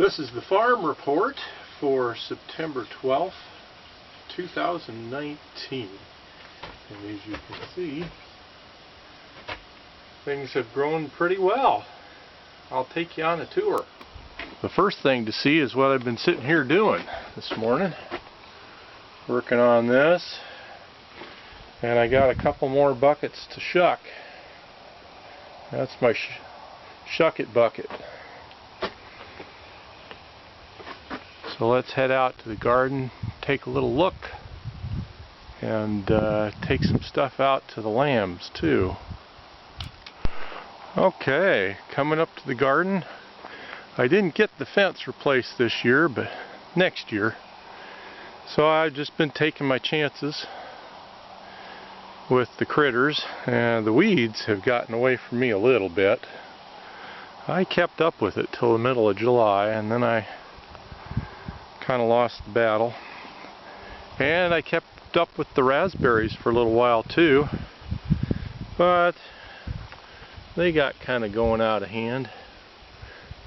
This is the farm report for September 12th, 2019. And as you can see, things have grown pretty well. I'll take you on a tour. The first thing to see is what I've been sitting here doing this morning. Working on this. And I got a couple more buckets to shuck. That's my shuck it bucket. So let's head out to the garden, take a little look, and take some stuff out to the lambs too. Okay, coming up to the garden. I didn't get the fence replaced this year, but next year. So I've just been taking my chances with the critters, and the weeds have gotten away from me a little bit. I kept up with it till the middle of July, and then I kind of lost the battle. And I kept up with the raspberries for a little while too, but they got kind of going out of hand,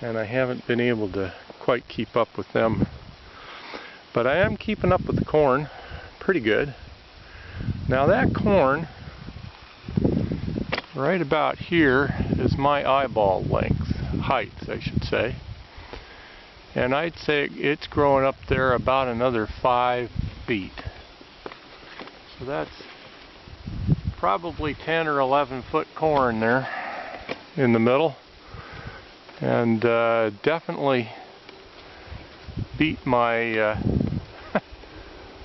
and I haven't been able to quite keep up with them. But I am keeping up with the corn pretty good. Now that corn right about here is my eyeball length, height I should say. And I'd say it's growing up there about another 5 feet. So that's probably 10 or 11 foot corn there in the middle. And definitely beat my,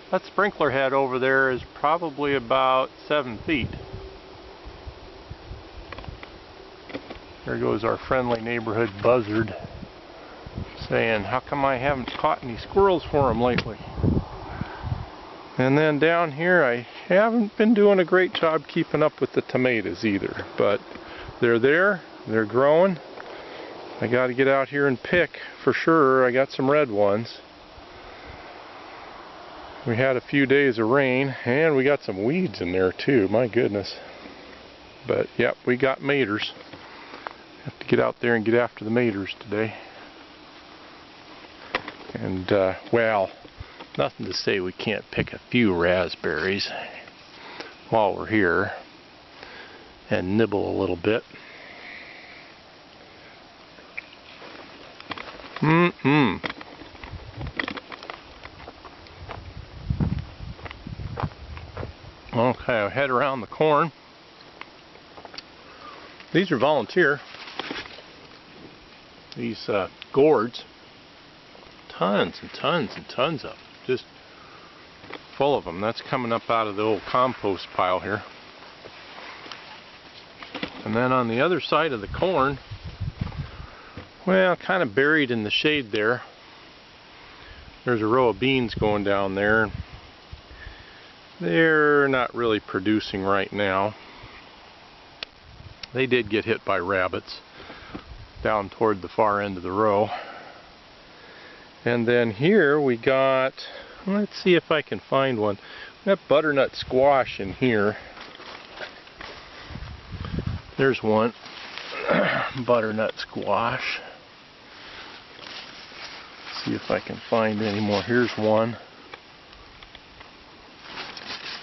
that sprinkler head over there is probably about 7 feet. There goes our friendly neighborhood buzzard, saying, how come I haven't caught any squirrels for them lately? And then down here I haven't been doing a great job keeping up with the tomatoes either, but they're there, they're growing. I got to get out here and pick for sure. I got some red ones. We had a few days of rain, and we got some weeds in there too, my goodness. But yep, we got maters. Have to get out there and get after the maters today. And well, nothing to say we can't pick a few raspberries while we're here and nibble a little bit. Okay, I'll head around the corn. These are volunteer. These gourds. Tons and tons and tons of them. Just full of them. That's coming up out of the old compost pile here. And then on the other side of the corn, well, kind of buried in the shade there, there's a row of beans going down there. They're not really producing right now. They did get hit by rabbits down toward the far end of the row. And then here we got, let's see if I can find one. We got butternut squash in here. There's one. Butternut squash. Let's see if I can find any more. Here's one.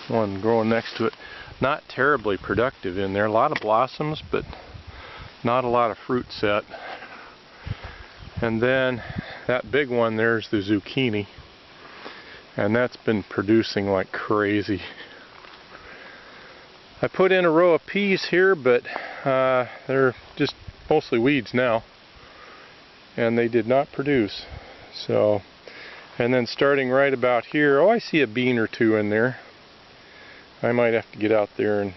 One growing next to it. Not terribly productive in there. A lot of blossoms, but not a lot of fruit set. And then that big one there's the zucchini, and that's been producing like crazy. I put in a row of peas here, but they're just mostly weeds now, and they did not produce. So, and then starting right about here, oh, I see a bean or two in there. I might have to get out there and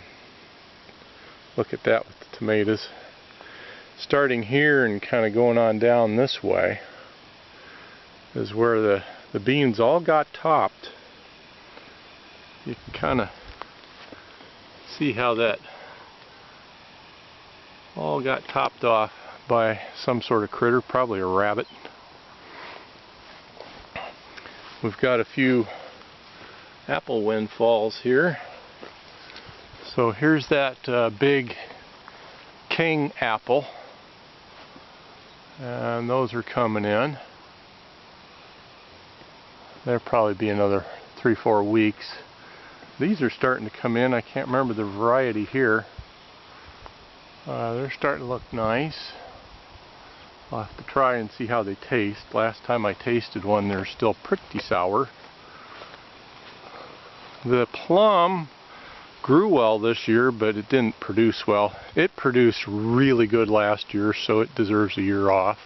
look at that with the tomatoes. Starting here and kind of going on down this way is where the beans all got topped. You can kind of see how that all got topped off by some sort of critter, probably a rabbit. We've got a few apple windfalls here. So here's that big king apple. And those are coming in. There'll probably be another 3-4 weeks. These are starting to come in. I can't remember the variety here. They're starting to look nice. I'll have to try and see how they taste. Last time I tasted one, they're still pretty sour. The plum grew well this year, but it didn't produce well. It produced really good last year, so it deserves a year off.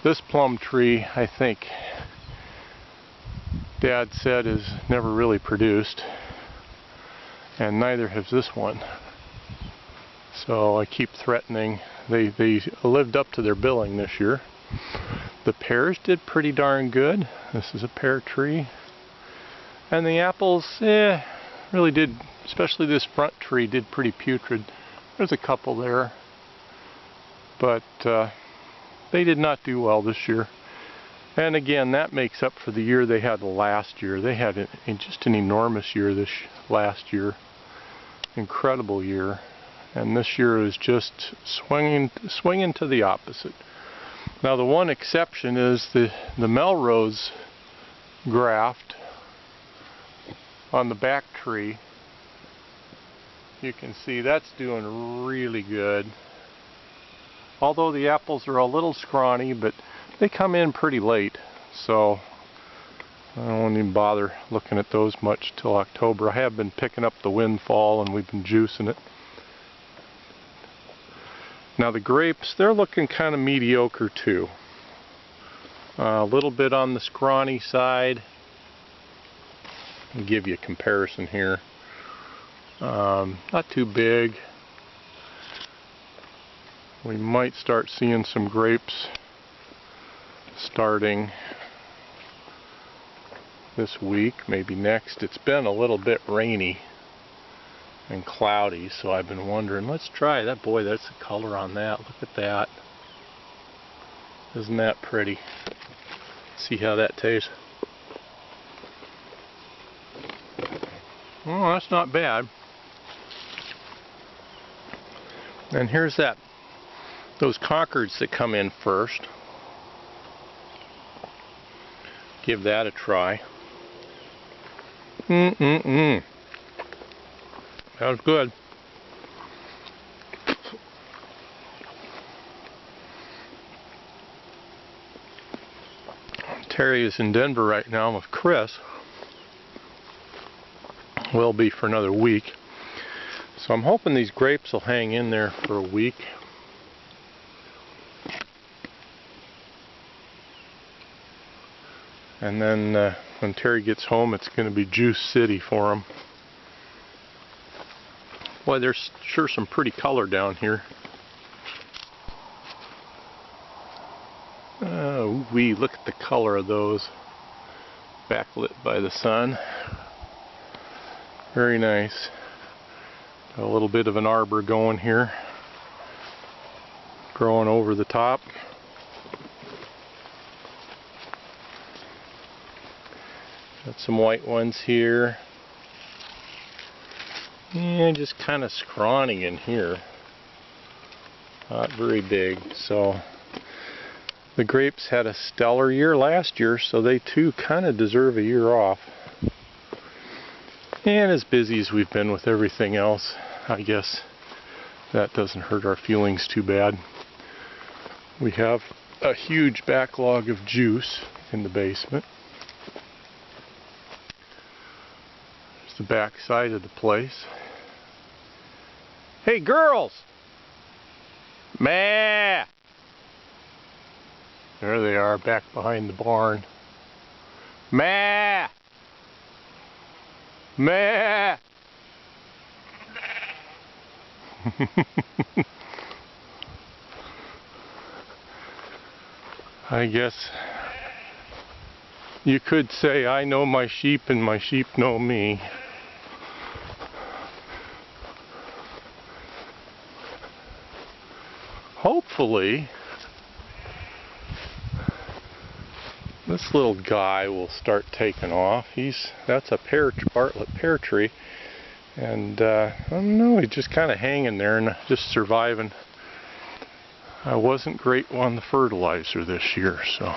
This plum tree, I think Dad said, has never really produced, and neither has this one. So I keep threatening. They lived up to their billing this year. The pears did pretty darn good. This is a pear tree. And the apples, really did, especially this front tree, did pretty putrid. There's a couple there. But they did not do well this year. And again, that makes up for the year they had last year. They had just an enormous year last year. Incredible year. And this year is just swinging to the opposite. Now the one exception is the Melrose graft on the back tree. You can see that's doing really good. Although the apples are a little scrawny, but they come in pretty late, so I don't even bother looking at those much till October. I have been picking up the windfall and we've been juicing it. Now the grapes, they're looking kind of mediocre too. A little bit on the scrawny side. I'll give you a comparison here. Not too big. We might start seeing some grapes starting this week, maybe next. It's been a little bit rainy and cloudy, so I've been wondering, let's try that. Boy, that's the color on that. Look at that. Isn't that pretty? See how that tastes. Oh, that's not bad. And here's those Concords that come in first. Give that a try. That was good. Terry is in Denver right now with Chris. Will be for another week. So I'm hoping these grapes will hang in there for a week. And then when Terry gets home, it's going to be Juice City for him. Boy, there's sure some pretty color down here. Oh, look at the color of those. Backlit by the sun. Very nice. Got a little bit of an arbor going here. Growing over the top. Got some white ones here. Yeah, just kind of scrawny in here. Not very big. So the grapes had a stellar year last year, so they too kind of deserve a year off. And as busy as we've been with everything else, I guess that doesn't hurt our feelings too bad. We have a huge backlog of juice in the basement. There's the back side of the place. Hey girls! Meh! There they are, back behind the barn. Meh! Meh! I guess you could say I know my sheep and my sheep know me. Hopefully this little guy will start taking off. That's a Bartlett pear tree, and I don't know, he's just kind of hanging there and just surviving. I wasn't great on the fertilizer this year, so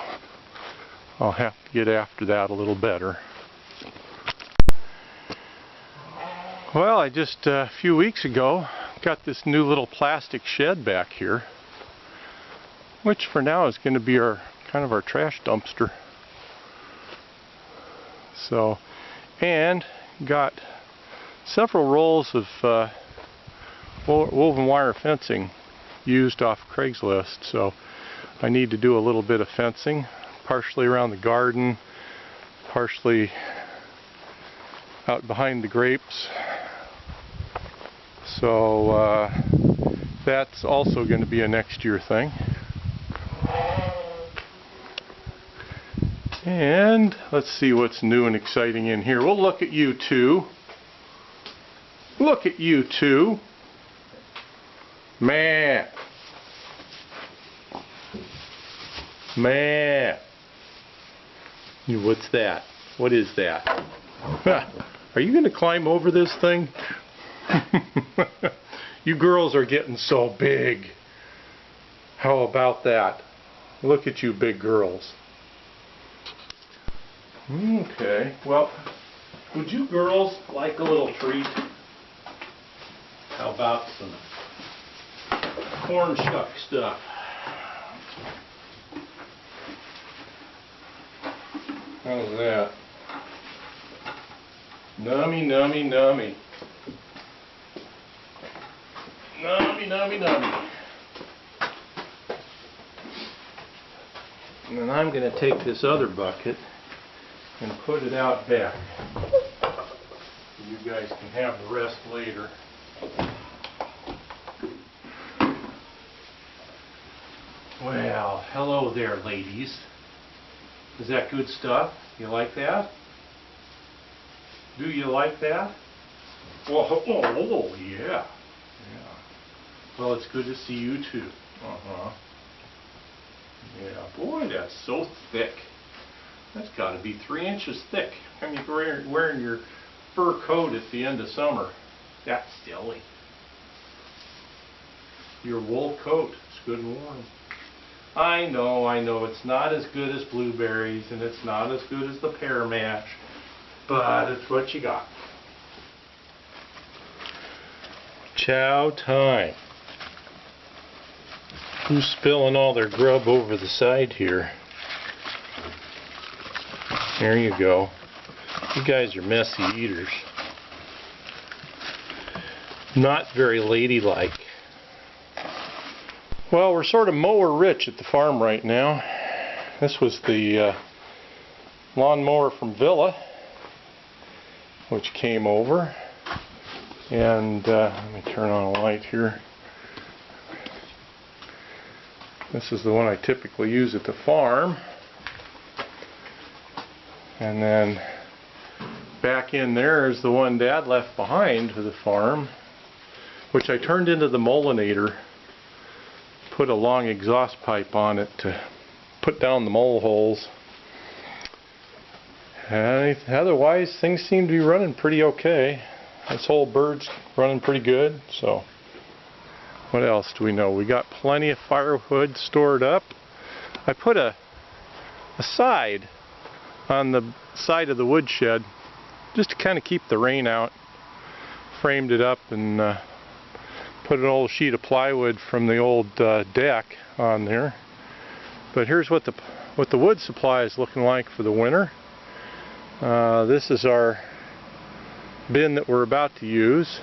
I'll have to get after that a little better. Well, I just a few weeks ago got this new little plastic shed back here, which for now is going to be our kind of our trash dumpster. So, and got several rolls of woven wire fencing used off Craigslist. So I need to do a little bit of fencing, partially around the garden, partially out behind the grapes. So that's also going to be a next year thing. And let's see what's new and exciting in here. We'll look at you two. Look at you two. Man. Man. What's that? What is that? Are you going to climb over this thing? You girls are getting so big. How about that? Look at you big girls. Okay, well, would you girls like a little treat? How about some corn shuck stuff? How's that? Nummy, nummy, nummy. Nummy, nummy, nummy. And then I'm going to take this other bucket and put it out back. You guys can have the rest later. Well, hello there, ladies. Is that good stuff? You like that? Do you like that? Oh, yeah. Well, it's good to see you too. Yeah, boy, that's so thick. That's got to be 3 inches thick. I mean, you're wearing your fur coat at the end of summer. That's silly. Your wool coat is good and warm. I know, it's not as good as blueberries and it's not as good as the pear mash, but it's what you got. Chow time. Who's spilling all their grub over the side here? There you go. You guys are messy eaters. Not very ladylike. Well, we're sort of mower rich at the farm right now. This was the lawnmower from Villa, which came over. And let me turn on a light here. This is the one I typically use at the farm. And then back in there is the one Dad left behind for the farm, which I turned into the Molinator. Put a long exhaust pipe on it to put down the mole holes. And otherwise, things seem to be running pretty okay. This whole bird's running pretty good. So, what else do we know? We got plenty of firewood stored up. I put a side on the side of the woodshed just to kind of keep the rain out. Framed it up and put an old sheet of plywood from the old deck on there. But here's what the wood supply is looking like for the winter. This is our bin that we're about to use,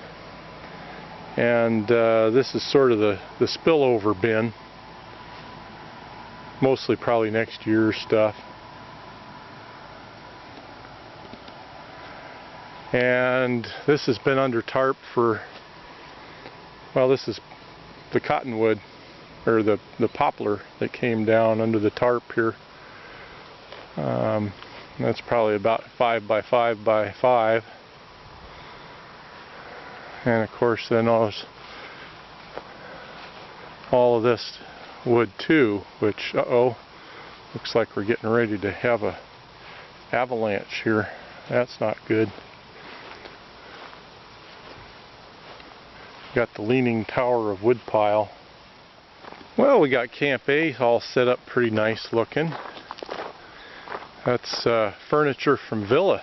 and this is sort of the spillover bin. Mostly probably next year's stuff. And this has been under tarp for, well, this is the cottonwood, or the poplar that came down under the tarp here. That's probably about 5 by 5 by 5. And of course then all of this wood too, which, looks like we're getting ready to have a avalanche here. That's not good. Got the leaning tower of wood pile. Well, we got Camp A all set up pretty nice looking. That's furniture from Villa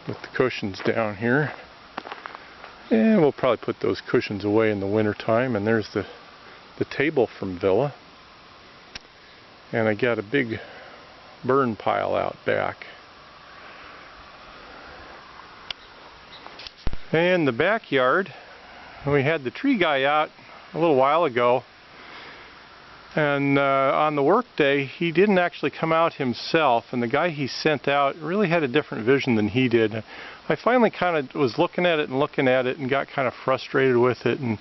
with the cushions down here. And we'll probably put those cushions away in the winter time. And there's the table from Villa. And I got a big burn pile out back. And the backyard, we had the tree guy out a little while ago, and on the work day he didn't actually come out himself, and the guy he sent out really had a different vision than he did. I finally kind of was looking at it and got kind of frustrated with it, and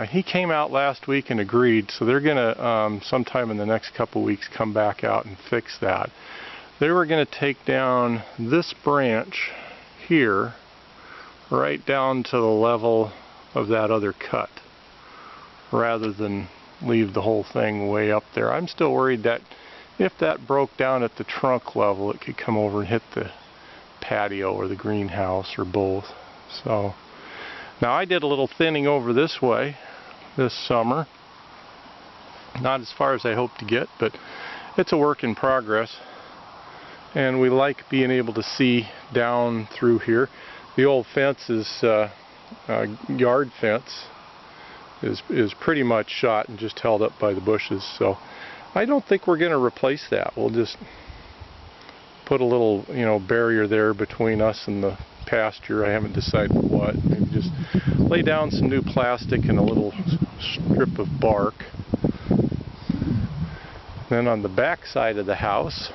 he came out last week and agreed, so they're gonna sometime in the next couple weeks come back out and fix that. They were gonna take down this branch here right down to the level of that other cut rather than leave the whole thing way up there. I'm still worried that if that broke down at the trunk level, it could come over and hit the patio or the greenhouse or both. So now I did a little thinning over this way this summer. Not as far as I hoped to get, but it's a work in progress. And we like being able to see down through here. The old fence is yard fence is pretty much shot and just held up by the bushes, so I don't think we're going to replace that. We'll just put a little, barrier there between us and the pasture. I haven't decided what. Maybe just lay down some new plastic and a little strip of bark. Then on the back side of the house,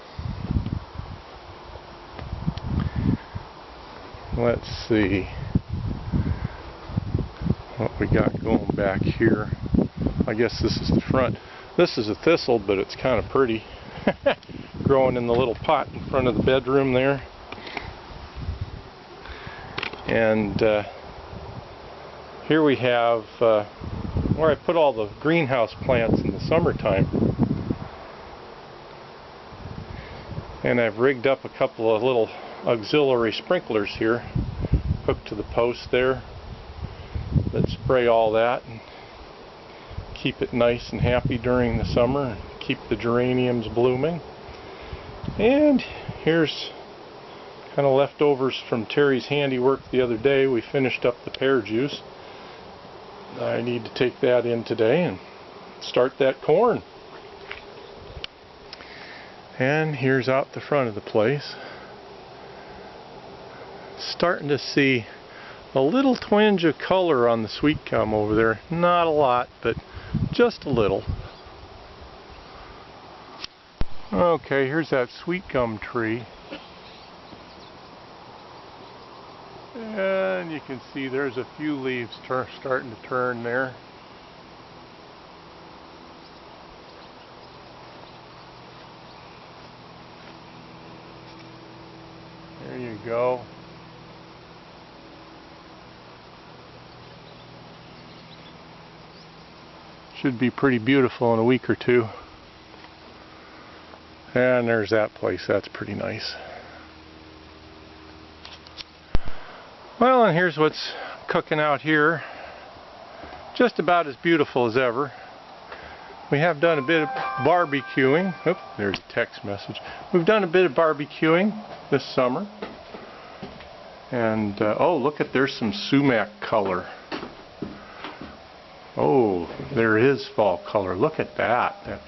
let's see what we got going back here. I guess this is the front. This is a thistle, but it's kind of pretty. Growing in the little pot in front of the bedroom there. And here we have where I put all the greenhouse plants in the summertime. And I've rigged up a couple of little auxiliary sprinklers here hooked to the post there that spray all that and keep it nice and happy during the summer and keep the geraniums blooming. And here's kind of leftovers from Terry's handiwork the other day. We finished up the pear juice. I need to take that in today and start that corn. And here's out the front of the place. Starting to see a little twinge of color on the sweet gum over there. Not a lot, but just a little. Okay, here's that sweet gum tree. And you can see there's a few leaves starting to turn there. There you go. Should be pretty beautiful in a week or two. And there's that place. That's pretty nice. Well, and here's what's cooking out here. Just about as beautiful as ever. We have done a bit of barbecuing. Oops, there's a text message. We've done a bit of barbecuing this summer. And, oh, look at, there's some sumac color. Oh, there is fall color. Look at that. That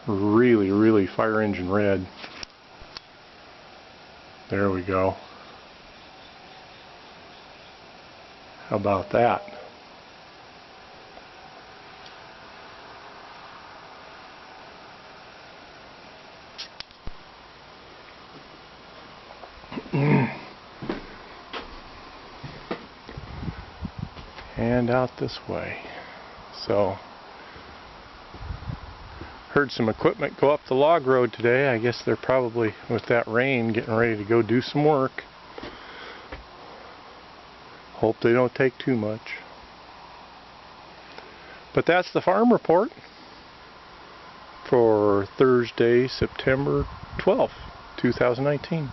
really, really fire engine red. There we go. How about that? And out this way. So, heard some equipment go up the log road today. I guess they're probably, with that rain, getting ready to go do some work. Hope they don't take too much. But that's the farm report for Thursday, September 12th, 2019.